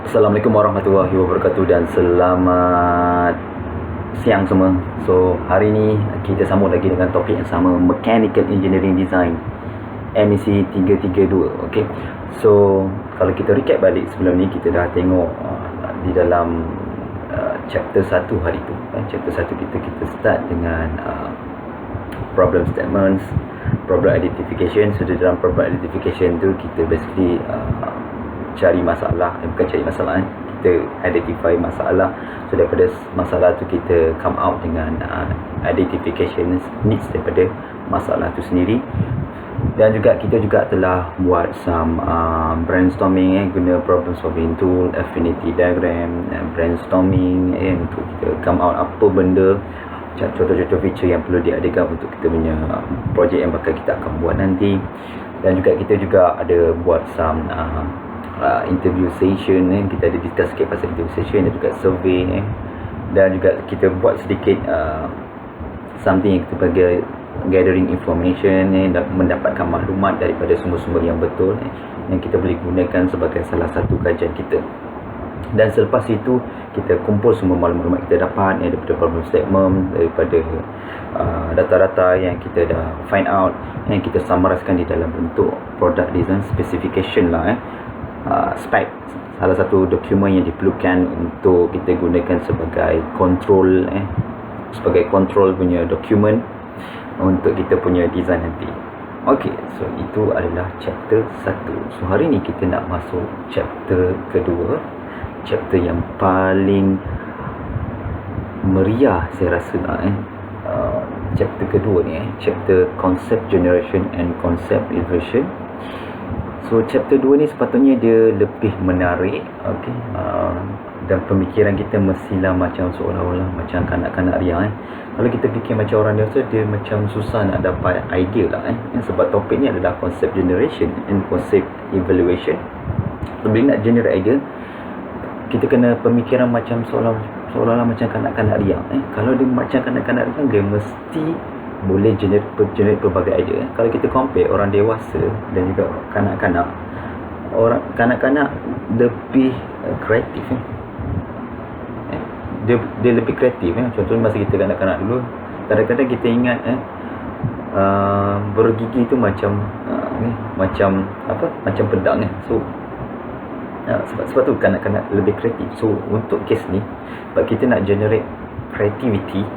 Assalamualaikum warahmatullahi wabarakatuh dan selamat siang semua. So, hari ni kita sambung lagi dengan topik yang sama, Mechanical Engineering Design MEC 332. Okay. So, kalau kita recap balik sebelum ni, kita dah tengok di dalam chapter 1 hari tu. Chapter 1 kita start dengan problem statements, problem identification. So, di dalam problem identification tu kita basically cari masalah, bukan cari masalah, kita identify masalah. So daripada masalah tu kita come out dengan identification needs daripada masalah tu sendiri. Dan juga kita juga telah buat some brainstorming guna problem solving tool, affinity diagram, brainstorming untuk kita come out apa benda, contoh-contoh feature yang perlu diadakan untuk kita punya projek yang bakal kita akan buat nanti. Dan juga kita juga ada buat some interview session, kita ada discuss sikit pasal interview session dan juga survey, dan juga kita buat sedikit something yang kita panggil gathering information, dan mendapatkan maklumat daripada sumber-sumber yang betul yang kita boleh gunakan sebagai salah satu kajian kita. Dan selepas itu kita kumpul semua maklumat kita dapat daripada problem statement, daripada data-data yang kita dah find out, yang kita summariskan di dalam bentuk product design specification lah, spec, salah satu dokumen yang diperlukan untuk kita gunakan sebagai control, sebagai control punya dokumen untuk kita punya design nanti. Okey, so itu adalah chapter 1. So hari ni kita nak masuk chapter kedua, chapter yang paling meriah saya rasa lah, chapter kedua ni, chapter concept generation and concept evaluation. So chapter 2 ni sepatutnya dia lebih menarik, okey, dan pemikiran kita mestilah macam seolah-olah macam kanak-kanak ria. Kalau kita fikir macam orang dewasa, dia macam susah nak dapat idea lah, sebab topik ni adalah concept generation and concept evaluation. So bila nak generate idea, kita kena pemikiran macam seolah-olah macam kanak-kanak ria. Kalau dia macam kanak-kanak ria, dia mesti boleh generate pelbagai idea. Kalau kita compare orang dewasa dan juga kanak-kanak, orang kanak-kanak lebih kreatif, dia lebih kreatif. Contohnya masa kita kanak-kanak dulu, kadang-kadang kita ingat bergigi tu macam macam pedang. So sebab tu kanak-kanak lebih kreatif. So untuk kes ni, sebab kita nak generate creativity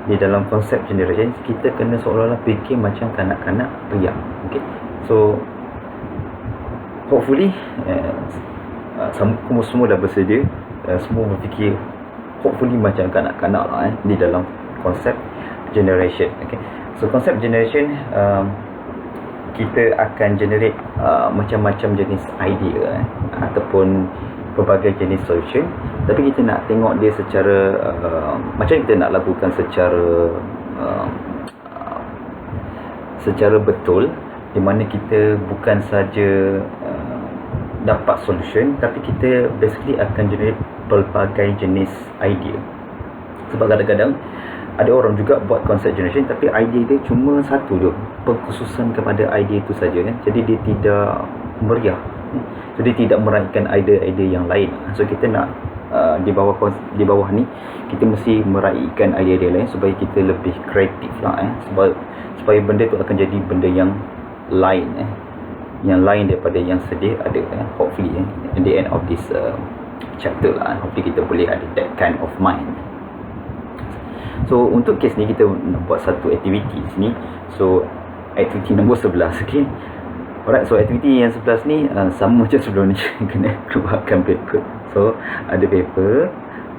di dalam konsep generation, kita kena seolah-olah fikir macam kanak-kanak ria. Okay. So hopefully semua dah bersedia, semua berfikir hopefully macam kanak-kanak lah, di dalam konsep generation. Okay. So konsep generation, kita akan generate macam-macam jenis idea, ataupun pelbagai jenis solution. Tapi kita nak tengok dia secara macam kita nak lakukan secara betul, di mana kita bukan saja dapat solution, tapi kita basically akan generate pelbagai jenis idea. Sebab kadang-kadang ada orang juga buat concept generation, tapi idea dia cuma satu je, pengkhususan kepada idea itu saja, jadi dia tidak meriah. So dia tidak meraihkan idea-idea yang lain. So kita nak di bawah ni kita mesti meraihkan idea-idea lain supaya kita lebih kreatif lah, supaya benda tu akan jadi benda yang lain, yang lain daripada yang sedia ada, hopefully at the end of this chapter lah, hopefully kita boleh ada that kind of mind. So untuk kes ni kita nak buat satu aktiviti sini. So aktiviti nombor 11. Okay. Alright, so aktiviti yang 11 ni sama macam sebelum ni, kena keluarkan paper. So ada paper,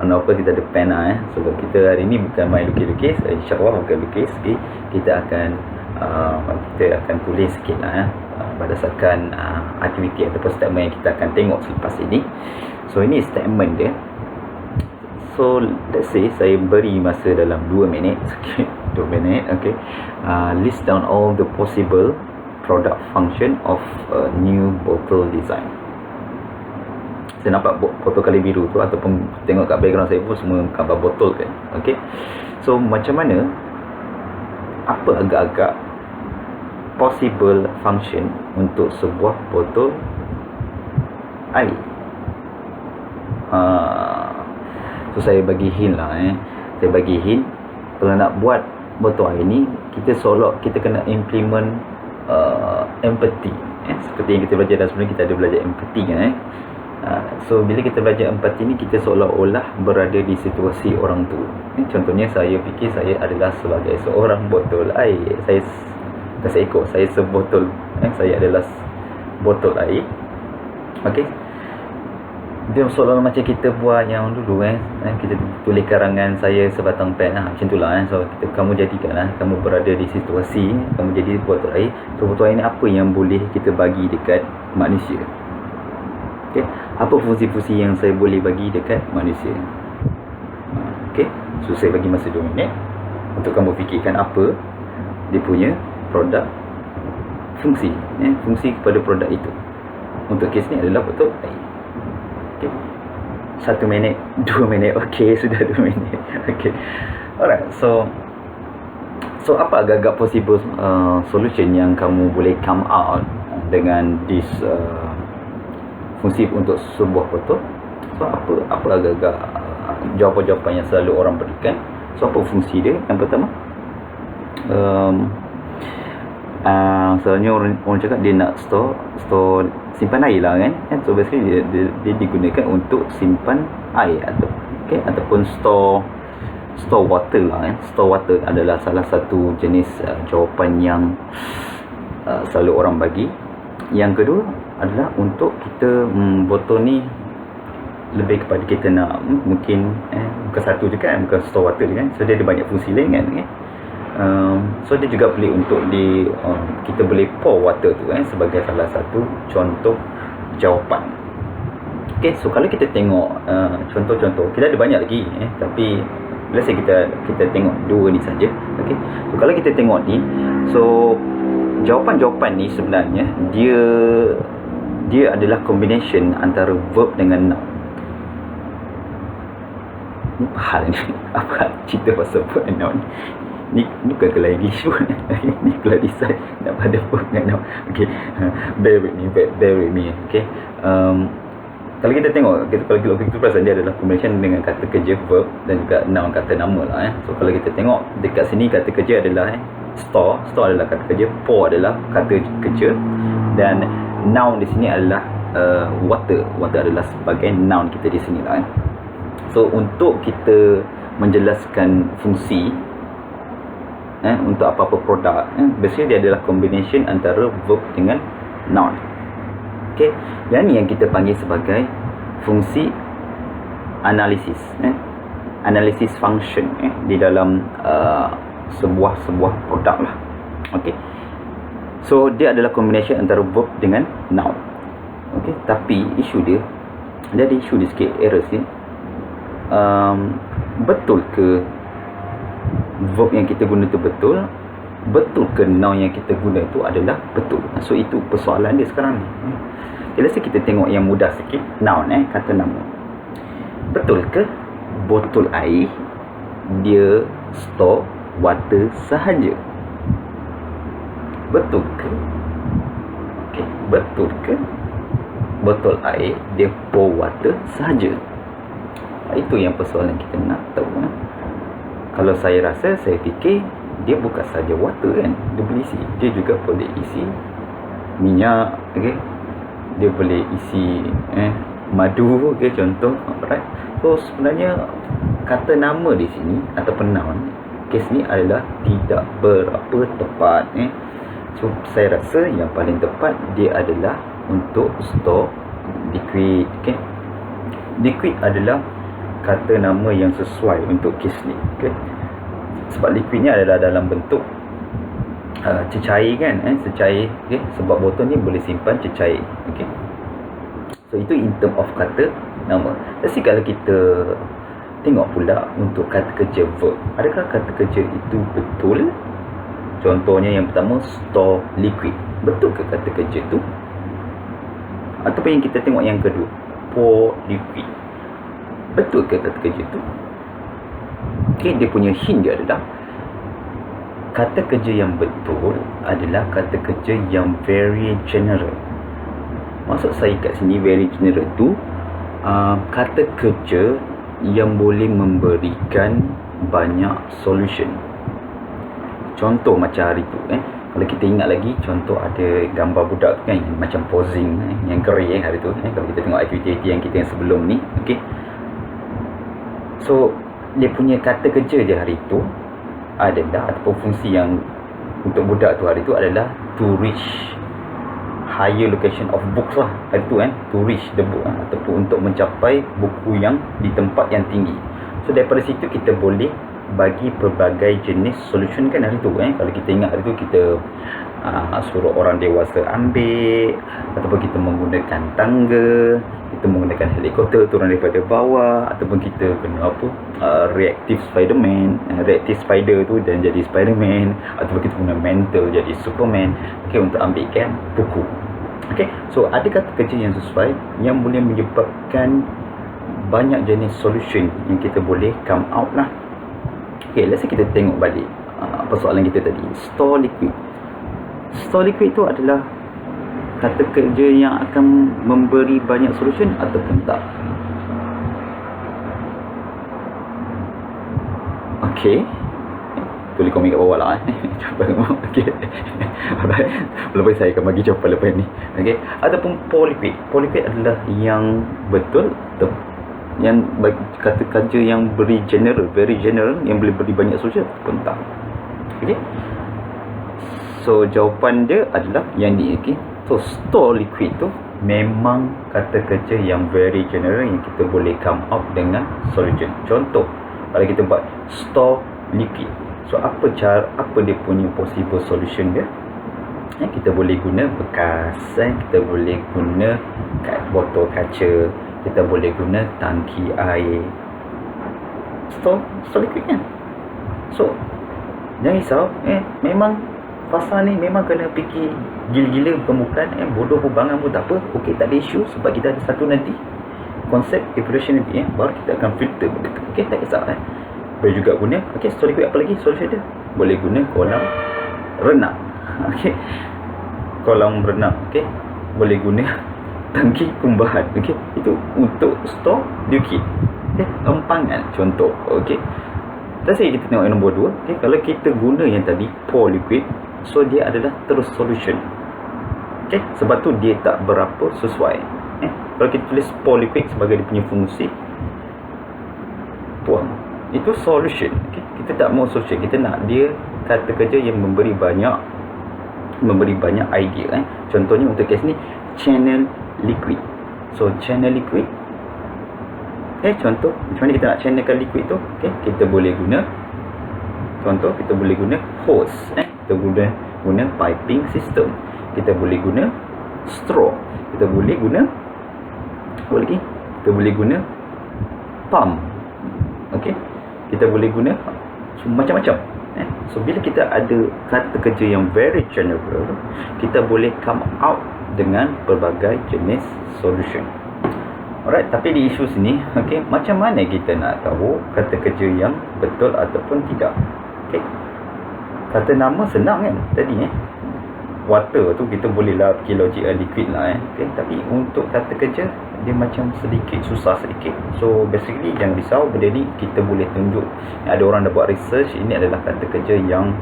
of course kita ada pen lah. So kita hari ni bukan main lukis-lukis, insyaAllah bukan lukis. Okay. Kita akan tulis sikit lah, berdasarkan aktiviti ataupun statement yang kita akan tengok selepas ini. So ini statement dia. So let's say saya beri masa dalam 2 minit. Okay, 2 minit. Okay. List down all the possible product function of a new bottle design. Saya nampak botol kali biru tu, ataupun tengok kat background saya pun semua gambar botol kan. Okay. So macam mana, apa agak-agak possible function untuk sebuah botol air? So saya bagi hint lah Saya bagi hint, kalau nak buat botol air ni, kita seolah kita kena implement empathy. Seperti yang kita belajar dah sebelum, kita ada belajar empathy kan. So bila kita belajar empathy ni, kita seolah-olah berada di situasi orang tu. Contohnya saya fikir saya adalah sebagai seorang botol air. Saya seekor, saya sebotol, saya adalah botol air. Okey. Dia seolah macam kita buat yang dulu kita tulis karangan saya sebatang pen macam itulah So kamu jadikanlah, kamu berada di situasi, kamu jadi botol air. So botol air ni apa yang boleh kita bagi dekat manusia? Okay. Apa fungsi-fungsi yang saya boleh bagi dekat manusia? Okay. So saya bagi masa 2 minit untuk kamu fikirkan apa dia punya produk, fungsi fungsi kepada produk itu. Untuk kes ni adalah botol air. 1 minit, 2 minit, okey, sudah 2 minit. Okey. Alright, so apa agak-agak possible solution yang kamu boleh come out dengan this fungsi untuk sebuah botol? So apa agak-agak jawapan-jawapan yang selalu orang berikan? So apa fungsi dia? Yang pertama, selalunya orang cakap dia nak store simpan air lah kan. So basically dia digunakan untuk simpan air ataupun store water lah kan. Store water adalah salah satu jenis jawapan yang selalu orang bagi. Yang kedua adalah untuk kita botol ni lebih kepada kita nak mungkin bukan satu je kan, bukan store water je kan. So dia ada banyak fungsi lain kan. So dia juga boleh untuk kita boleh pour water tu sebagai salah satu contoh jawapan. Okay, so kalau kita tengok contoh-contoh, kita ada banyak lagi tapi let's say kita tengok 2 ni saja. Okay, so kalau kita tengok ni, so jawapan-jawapan ni sebenarnya dia adalah combination antara verb dengan noun. Hal ni apa cerita pasal verb and noun ni bukan kelas English pun. Ni kelas design nak pada verb dengan noun. Okay, bear with me. Okay, kalau kita tengok, kalau kita perasan, dia adalah combination dengan kata kerja verb dan juga noun, kata nama lah So kalau kita tengok dekat sini, kata kerja adalah store adalah kata kerja, pour adalah kata kerja, dan noun di sini adalah water adalah sebagai noun kita di sini lah So untuk kita menjelaskan fungsi untuk apa-apa produk, biasanya dia adalah combination antara verb dengan noun. Okay, yang ni yang kita panggil sebagai fungsi analisis, analisis function di dalam sebuah produk lah. Okay, so dia adalah combination antara verb dengan noun. Okay, tapi isu dia ada isu dia sikit, error sikit. Betul ke verb yang kita guna tu betul ke noun yang kita guna itu adalah betul? So itu persoalan dia sekarang ni. Let's say kita tengok yang mudah sikit, noun kata nama. Betul ke botol air dia store water sahaja? Betul ke? Okay, betul ke botol air dia pour water sahaja? Itu yang persoalan kita nak tahu. Kalau saya rasa, saya fikir dia bukan saja water kan, dia boleh isi, dia juga boleh isi minyak, okay? Dia boleh isi madu, okay, contoh, right? So sebenarnya kata nama di sini ataupun noun, kes ni adalah tidak berapa tepat. So saya rasa yang paling tepat dia adalah untuk store liquid. Okay? Liquid adalah kata nama yang sesuai untuk kes ni. Okay? Sebab liquid ni adalah dalam bentuk cecair kan, cecair. Okay? Sebab botol ni boleh simpan cecair. Okay? So itu in term of kata nama. Jadi kalau kita tengok pula untuk kata kerja verb, adakah kata kerja itu betul? Contohnya yang pertama, store liquid. Betul ke kata kerja tu? Ataupun yang kita tengok yang kedua, pour liquid. Betul ke kata kerja tu? Okay, dia punya hint dia adalah kata kerja yang betul adalah kata kerja yang very general. Maksud saya kat sini very general tu, kata kerja yang boleh memberikan banyak solution. Contoh macam hari tu kalau kita ingat lagi, contoh ada gambar budak tu kan, macam posing yang gerai hari tu kalau kita tengok aktiviti yang kita yang sebelum ni. Okay, so dia punya kata kerja je hari tu adalah, ataupun fungsi yang untuk budak tu hari tu adalah to reach higher location of books lah hari tu to reach the book ataupun untuk mencapai buku yang di tempat yang tinggi. So daripada situ kita boleh bagi pelbagai jenis solution kan hari tu kalau kita ingat hari tu kita suruh orang dewasa ambil, ataupun kita menggunakan tangga, kita menggunakan helikopter turun daripada bawah, ataupun kita kena reactive spider tu dan jadi Spiderman, ataupun kita guna mental jadi Superman untuk ambilkan buku. So ada kata kerja yang sesuai yang boleh menyebabkan banyak jenis solution yang kita boleh come out lah. Let's say kita tengok balik persoalan kita tadi, store liquid. Store liquid tu adalah kata kerja yang akan memberi banyak solution ataupun tak? Tulis komen kat bawah lah jawapan kamu. Alright, lepas saya akan bagi jawapan lepas ni. Ataupun pour liquid. Pour liquid adalah yang betul, yang bagi kata kerja yang very general, yang boleh beri banyak solution ataupun tak? So jawapan dia adalah yang ni. So store liquid tu memang kata kerja yang very general yang kita boleh come out dengan solution. Contoh, kalau kita buat store liquid, so apa dia punya possible solution dia? Kita boleh guna bekas, kita boleh guna botol kaca, kita boleh guna tangki air. Store liquid kan. So jangan risau, memang pasal ni memang kena fikir gila-gila, bukan bodoh pembangan pun tak apa. Tak ada isu, sebab kita ada satu nanti konsep evaluation nanti baru kita akan filter benda tu. Tak kisah boleh juga guna store liquid. Apa lagi solution dia? Boleh guna kolam renang. Kolam renang. Boleh guna tangki kumbahan. Itu untuk store liquid. Empangan contoh. Let's say kita tengok yang nombor 2. Kalau kita guna yang tadi pour liquid, so dia adalah terus solution. Sebab tu dia tak berapa sesuai. Kalau kita tulis pour liquid sebagai dia punya fungsi, tuang, itu solution. Kita tak mau solution, kita nak dia kata kerja yang memberi banyak idea. Contohnya untuk kes ni, channel liquid. So channel liquid, contoh macam mana kita nak channelkan liquid tu? Kita boleh guna, contoh kita boleh guna hose, kita boleh guna piping system, kita boleh guna straw, kita boleh guna apa lagi? Kita boleh guna pump. Kita boleh guna macam-macam. So bila kita ada kata kerja yang very general, kita boleh come out dengan pelbagai jenis solution. Alright, tapi di isu sini, macam mana kita nak tahu kata kerja yang betul ataupun tidak? Kata nama senang kan tadi water tu kita boleh lah fikir logik liquid lah tapi untuk kata kerja dia macam sedikit susah sedikit. So basically jangan risau, benda ni kita boleh tunjuk. Ada orang dah buat research, ini adalah kata kerja yang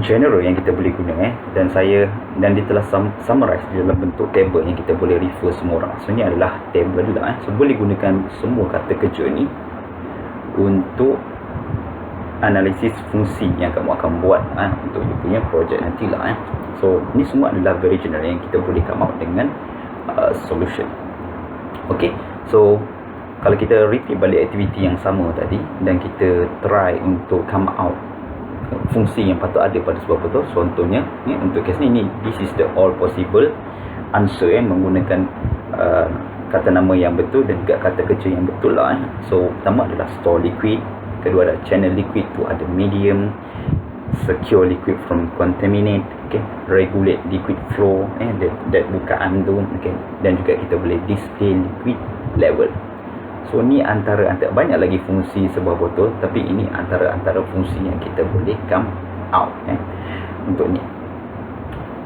general yang kita boleh guna dan dia telah summarize di dalam bentuk table yang kita boleh refer semua orang. So ni adalah table lah so boleh gunakan semua kata kerja ni untuk analisis fungsi yang kamu akan buat untuk you punya projek nantilah So ni semua adalah very general yang kita boleh come out dengan solution. So kalau kita repeat balik aktiviti yang sama tadi dan kita try untuk come out fungsi yang patut ada pada sebuah botol. Contohnya untuk kes ni this is the all possible answer menggunakan kata nama yang betul dan juga kata kerja yang betul lah So pertama adalah store liquid, kedua adalah channel liquid tu ada medium, secure liquid from contaminate, regulate liquid flow that bukaan tu, dan juga kita boleh display liquid level. So ni antara banyak lagi fungsi sebuah botol, tapi ini antara fungsi yang kita boleh come out untuk ni.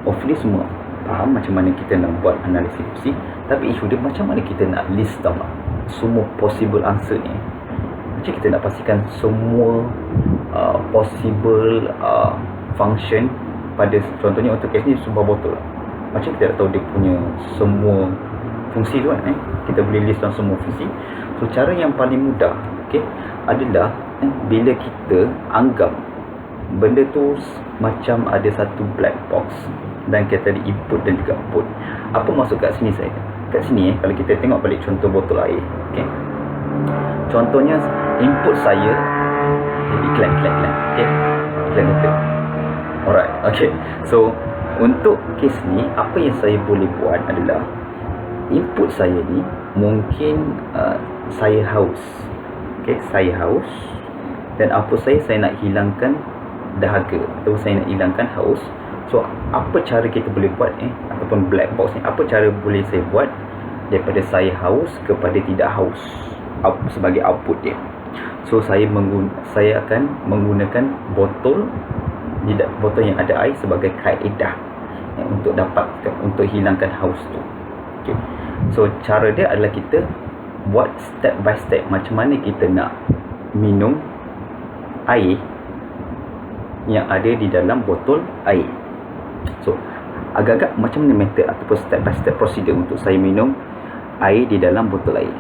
Hopefully semua faham macam mana kita nak buat analisis fungsi, tapi isu dia macam mana kita nak list down semua possible answer ni. Macam kita nak pastikan semua possible function pada, contohnya untuk kes ni sebuah botol. Macam kita nak tahu dia punya semua fungsi tu kan, kita boleh list down semua fungsi. So cara yang paling mudah adalah bila kita anggap benda tu macam ada satu black box dan kita ada input dan juga output. Apa maksud kat sini saya? Kat sini kalau kita tengok balik contoh botol air, contohnya input saya iklan kata. Alright, so untuk kes ni apa yang saya boleh buat adalah input saya ni mungkin saya haus. Saya haus dan apa saya nak hilangkan dahaga atau saya nak hilangkan haus. So apa cara kita boleh buat ataupun black box ni, apa cara boleh saya buat daripada saya haus kepada tidak haus sebagai output dia. So saya akan menggunakan botol yang ada air sebagai kaedah untuk hilangkan haus tu. So cara dia adalah kita buat step by step macam mana kita nak minum air yang ada di dalam botol air. So agak-agak macam mana method ataupun step by step procedure untuk saya minum air di dalam botol air.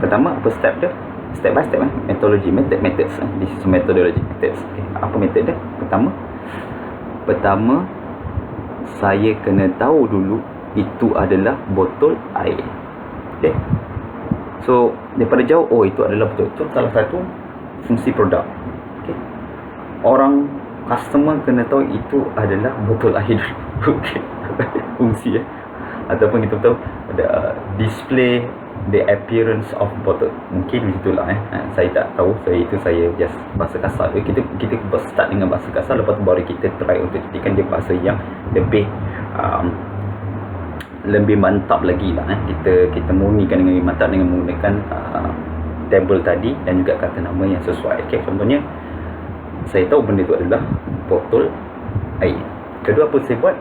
Pertama, apa step dia? Step by step methodology, methods. This is methodology, methods. Apa method dia? Pertama saya kena tahu dulu itu adalah botol air. So daripada jauh, itu adalah botol. Itu salah satu fungsi produk. Orang customer kena tahu itu adalah botol air dulu. Fungsi ataupun kita tahu ada display the appearance of bottle. Mungkin begitulah saya tak tahu. Saya just bahasa kasar. Kita start dengan bahasa kasar, lepas tu baru kita try untuk jadikan dia bahasa yang lebih mantap lagi lah. Kita murnikan dengan lebih mantap dengan menggunakan table tadi dan juga kata nama yang sesuai. Contohnya saya tahu benda itu adalah botol air. Kedua apa saya buat?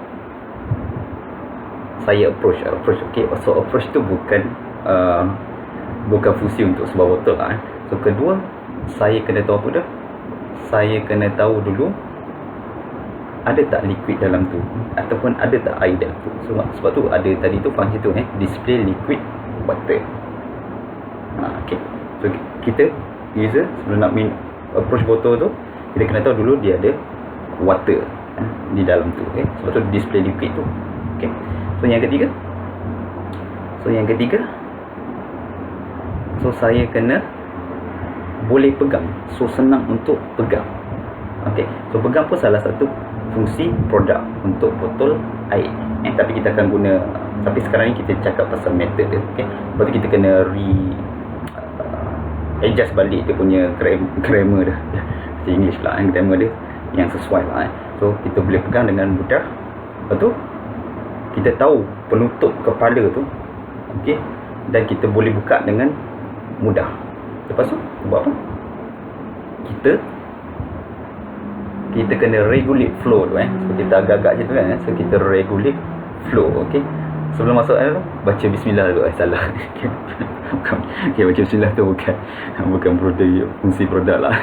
Saya approach. So approach tu bukan fungsi untuk sebuah botol lah. So kedua, saya kena tahu apa dah? Saya kena tahu dulu ada tak liquid dalam tu ataupun ada tak air dalam tu. So sebab tu ada tadi tu fungsi tu display liquid water. So kita user sebelum nak approach botol tu, kita kena tahu dulu dia ada water di dalam tu. Sebab tu display liquid tu. So yang ketiga, so saya kena boleh pegang. So senang untuk pegang. So pegang pun salah satu fungsi produk untuk botol air. Tapi kita akan guna, tapi sekarang ni kita cakap pasal method dia. Lepas tu kita kena adjust balik dia punya grammar dia. Macam English lah, grammar dia yang sesuai lah. So kita boleh pegang dengan mudah. Lepas tu kita tahu penutup kepala tu, dan kita boleh buka dengan mudah. Lepas tu buat apa? Kita kena regulate flow tu. So kita agak-agak macam tu kan. So kita regulate flow. Sebelum masuk tu baca bismillah dulu. Salah. Baca bismillah tu bukan produk, fungsi produk lah.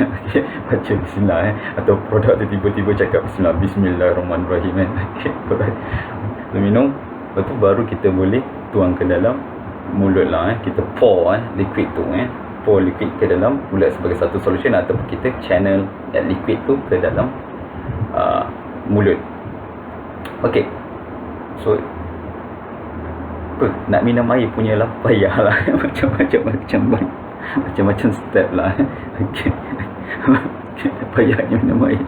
Baca bismillah atau produk tu tiba-tiba cakap bismillahirrahmanirrahim. So minum, lepas tu baru kita boleh tuang ke dalam mulut lah. Kita pour liquid tu pour liquid ke dalam mulut sebagai satu solution, ataupun kita channel that liquid tu ke dalam mulut. So nak minum air punya lah payah lah. Macam-macam step lah. Payahnya minum air.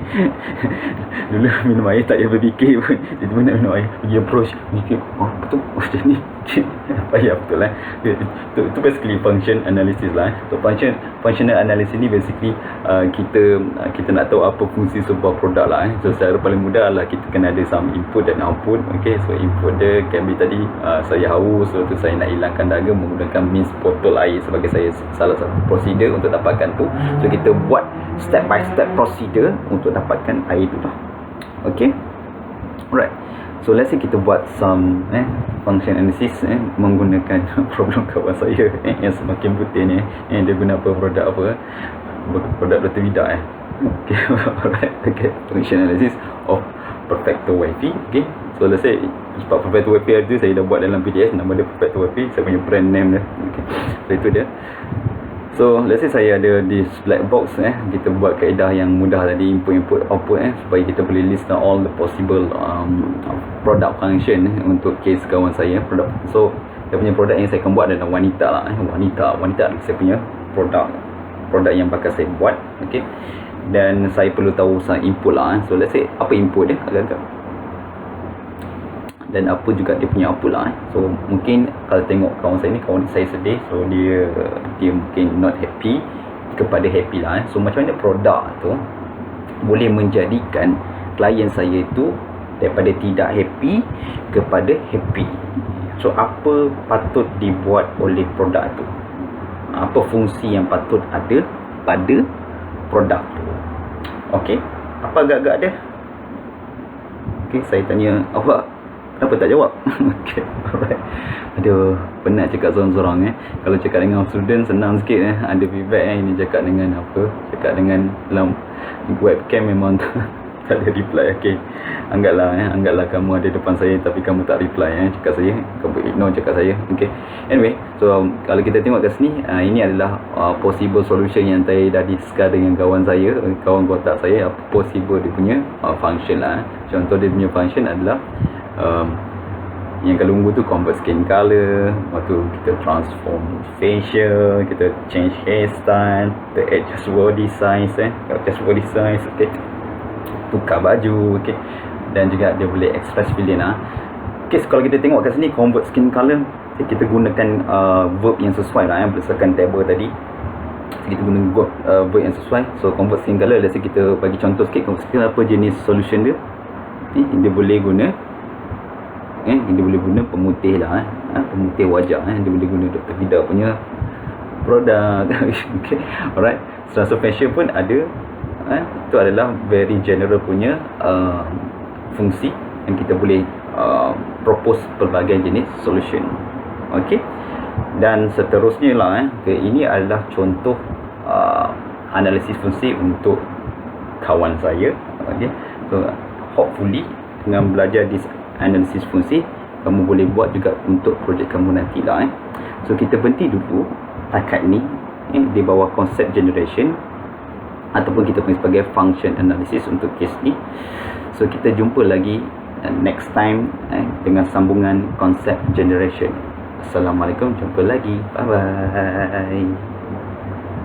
Dulu minum air tak payah berfikir pun, tiba-tiba nak minum air, pergi approach, fikir betul macam ni. Payah betul lah. Itu basically function analysis lah. So functional analysis ni basically kita nak tahu apa fungsi sebuah produk lah. So secara paling mudah lah kita kena ada some input dan output. So input dia can be tadi saya haus, so tu saya nak hilangkan dahaga menggunakan means botol air sebagai salah satu prosedur untuk dapatkan tu. So kita buat step by step prosedur untuk dapatkan air tu lah. Alright. So let's say kita buat some function analysis menggunakan problem kawan saya yang semakin putih ni, dia guna apa, produk apa, produk Dr. Vida okay. Alright, okay, function analysis of perfecto wifi. Okay, so let's say sebab perfecto wifi tu saya dah buat dalam PDF, nama dia perfecto wifi, saya punya brand name dia. Okay, so itu dia. So let's say saya ada this black box, kita buat kaedah yang mudah tadi, input output, supaya kita boleh list down all the possible product function untuk case kawan saya. Produk, so dia punya produk yang saya akan buat adalah wanita lah, wanita adalah saya punya produk yang bakal saya buat. Okay, dan saya perlu tahu some input lah. So let's say apa input dia agak-agak, dan apa juga dia punya output lah. So mungkin kalau tengok kawan saya ni, kawan saya sedih, so dia mungkin not happy kepada happy lah. So macam mana produk tu boleh menjadikan klien saya itu daripada tidak happy kepada happy. So apa patut dibuat oleh produk tu, apa fungsi yang patut ada pada produk tu. Okay, apa agak-agak dia? Okay, saya tanya awak, kenapa tak jawab? Okay, alright. Aduh, penat cakap sorang-sorang Kalau cakap dengan student senang sikit ada feedback Ini cakap dengan apa? Cakap dengan dalam webcam memang tak ada reply. Okay, anggaplah kamu ada depan saya tapi kamu tak reply cakap saya, kamu ignore cakap saya. Okay, anyway, so kalau kita tengok kat sini, ini adalah possible solution yang saya dah discuss dengan kawan saya, kawan kotak saya, apa possible dia punya function lah. Contoh dia punya function adalah yang kalau ungu tu convert skin color, waktu kita transform facial, kita change hairstyle, kita adjust body size, okay, tukar baju, okay, dan juga dia boleh express feeling okay, so kalau kita tengok kat sini convert skin color, kita gunakan verb yang sesuai lah berdasarkan table tadi. Kita guna verb yang sesuai. So convert skin color, let's say kita bagi contoh sikit, convert skin apa jenis solution dia. Dia boleh guna dia boleh guna pemutih lah, pemutih wajah. Dia boleh guna Dr. Vida punya produk. Okay, alright. Transfer facial pun ada. Itu adalah very general punya fungsi yang kita boleh propose pelbagai jenis solution. Okay, dan seterusnya lah. Okay, ini adalah contoh analisis fungsi untuk kawan saya. Okay, so hopefully dengan belajar this analisis fungsi, kamu boleh buat juga untuk projek kamu nanti lah. So kita berhenti dulu takat ni di bawah konsep generation, ataupun kita panggil sebagai function analysis untuk case ni. So kita jumpa lagi next time dengan sambungan konsep generation. Assalamualaikum, jumpa lagi, bye bye.